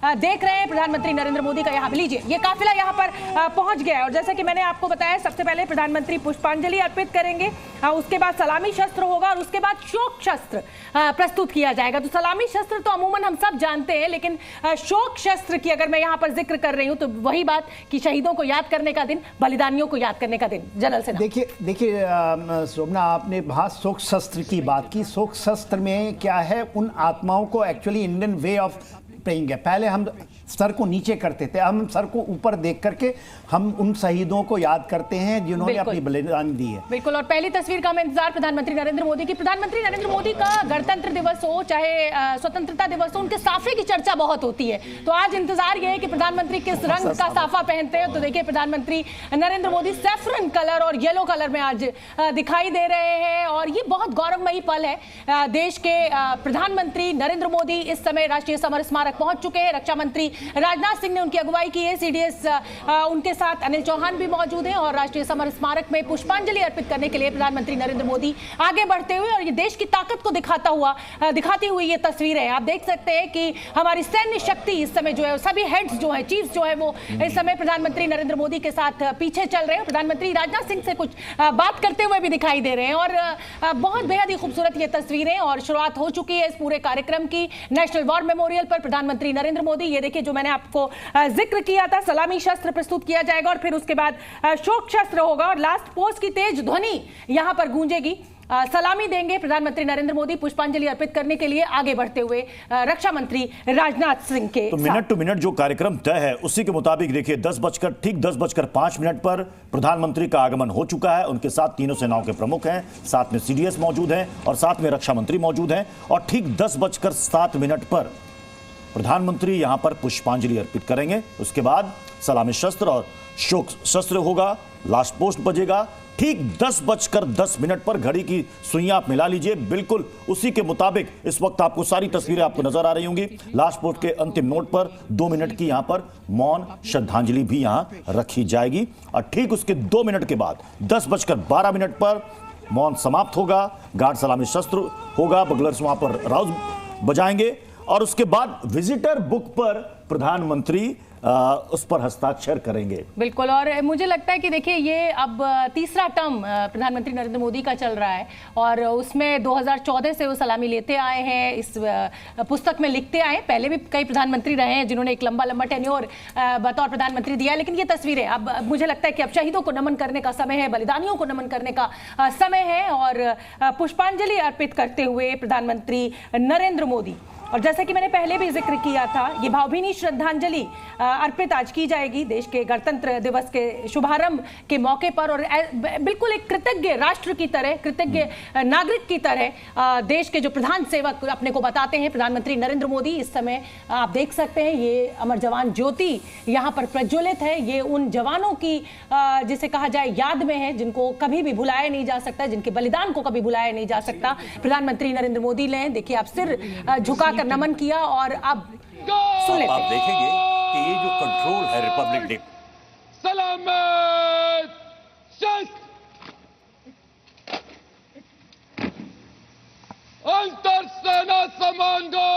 देख रहे हैं प्रधानमंत्री नरेंद्र मोदी का यहाँ लीजिए ये काफिला यहाँ पर पहुंच गया है। और जैसा कि मैंने आपको बताया, सबसे पहले प्रधानमंत्री पुष्पांजलि अर्पित करेंगे, उसके बाद सलामी शस्त्र होगा और उसके बाद शोक शस्त्र प्रस्तुत किया जाएगा। तो सलामी शस्त्र तो अमूमन हम सब जानते हैं, लेकिन शोक शस्त्र की अगर मैं यहाँ पर जिक्र कर रही हूँ तो वही बात कि शहीदों को याद करने का दिन, बलिदानियों को याद करने का दिन। जनरल सेना देखिए शोभना, आपने बहुत शोक शस्त्र की बात की। शोक शस्त्र में क्या है, उन आत्माओं को actually Indian way of praying है। पहले हम सर को नीचे करते थे, हम सर को ऊपर देख करके हम उन शहीदों को याद करते हैं जिन्होंने अपनी बलिदान दी है। बिल्कुल। और पहली तस्वीर का मैं इंतजार प्रधानमंत्री नरेंद्र मोदी की। प्रधानमंत्री नरेंद्र मोदी का गणतंत्र दिवस हो चाहे स्वतंत्रता दिवस हो, उनके साफे की चर्चा बहुत होती है। तो आज इंतजार ये है कि प्रधानमंत्री किस रंग का साफा पहनते हैं। तो देखिए प्रधानमंत्री नरेंद्र मोदी सैफरन कलर और येलो कलर में आज दिखाई दे रहे हैं और ये बहुत गौरवमयी पल है। देश के प्रधानमंत्री नरेंद्र मोदी इस समय राष्ट्रीय समर स्मारक पहुंच चुके हैं। रक्षा मंत्री राजनाथ सिंह ने उनकी अगुवाई की है। सीडीएस उनके साथ अनिल चौहान भी मौजूद हैं और राष्ट्रीय समर स्मारक में पुष्पांजलि अर्पित करने के लिए प्रधानमंत्री नरेंद्र मोदी आगे बढ़ते हुए, और ये देश की ताकत को दिखाती हुई ये तस्वीरें आप देख सकते हैं कि हमारी सैन्य शक्ति इस समय जो है, सभी हेड्स जो है, चीफ्स जो है, वो इस समय प्रधानमंत्री नरेंद्र मोदी के साथ पीछे चल रहे हैं। प्रधानमंत्री राजनाथ सिंह से कुछ बात करते हुए भी दिखाई दे रहे हैं और बहुत बेहद ही खूबसूरत ये तस्वीरें। और शुरुआत हो चुकी है इस पूरे कार्यक्रम की नेशनल वॉर मेमोरियल पर। प्रधानमंत्री नरेंद्र मोदी, ये देखिए जो मैंने आपको जिक्र किया था, सलामी शस्त्र प्रस्तुत किया जाएगा और फिर उसके बाद शोक शस्त्र होगा और लास्ट पोस्ट की तेज ध्वनि यहां पर गूंजेगी। सलामी देंगे प्रधानमंत्री नरेंद्र मोदी पुष्पांजलि अर्पित करने के लिए आगे बढ़ते हुए रक्षा मंत्री राजनाथ सिंह के। तो मिनट टू मिनट जो कार्यक्रम तय है उसी के मुताबिक देखिए 10:05 पर प्रधानमंत्री का आगमन हो चुका है। उनके साथ तीनों सेनाओं के प्रमुख हैं, साथ में सीडीएस मौजूद हैं और साथ में रक्षा मंत्री मौजूद हैं। और ठीक 10:07 पर प्रधानमंत्री यहां पर पुष्पांजलि अर्पित करेंगे। उसके बाद सलामी शस्त्र और शोक शस्त्र होगा, लास्ट पोस्ट बजेगा। ठीक 10:10 पर घड़ी की सुइयां आप मिला लीजिए, बिल्कुल उसी के मुताबिक इस वक्त आपको सारी तस्वीरें आपको नजर आ रही होंगी। लास्ट पोस्ट के अंतिम नोट पर 2 मिनट की यहां पर मौन श्रद्धांजलि भी यहां रखी जाएगी और ठीक उसके 2 मिनट के बाद 10:12 पर मौन समाप्त होगा। गार्ड सलामी शस्त्र होगा, बगलर्स वहां पर राउज बजाएंगे और उसके बाद विजिटर बुक पर प्रधानमंत्री उस पर हस्ताक्षर करेंगे। बिल्कुल। और मुझे लगता है कि देखिए ये अब तीसरा टर्म प्रधानमंत्री नरेंद्र मोदी का चल रहा है और उसमें 2014 से वो सलामी लेते आए हैं, इस पुस्तक में लिखते आए हैं। पहले भी कई प्रधानमंत्री रहे हैं जिन्होंने एक लंबा टेन्योर बतौर प्रधानमंत्री दिया है, लेकिन ये तस्वीरें अब मुझे लगता है कि अब शहीदों को नमन करने का समय है, बलिदानियों को नमन करने का समय है और पुष्पांजलि अर्पित करते हुए प्रधानमंत्री नरेंद्र मोदी। और जैसा कि मैंने पहले भी जिक्र किया था, ये भावभीनी श्रद्धांजलि अर्पित आज की जाएगी देश के गणतंत्र दिवस के शुभारंभ के मौके पर। और बिल्कुल एक कृतज्ञ राष्ट्र की तरह, कृतज्ञ नागरिक की तरह देश के जो प्रधान सेवक अपने को बताते हैं प्रधानमंत्री नरेंद्र मोदी। इस समय आप देख सकते हैं ये अमर जवान ज्योति यहाँ पर प्रज्वलित है। ये उन जवानों की जिसे कहा जाए याद में है, जिनको कभी भी भुलाया नहीं जा सकता, जिनके बलिदान को कभी भुलाया नहीं जा सकता। प्रधानमंत्री नरेंद्र मोदी ने देखिए आप सिर झुका नमन किया और अब सुन लेते हैं। आप देखेंगे कि ये जो कंट्रोल है रिपब्लिक डे, सलामत अंतर सेना कमांडो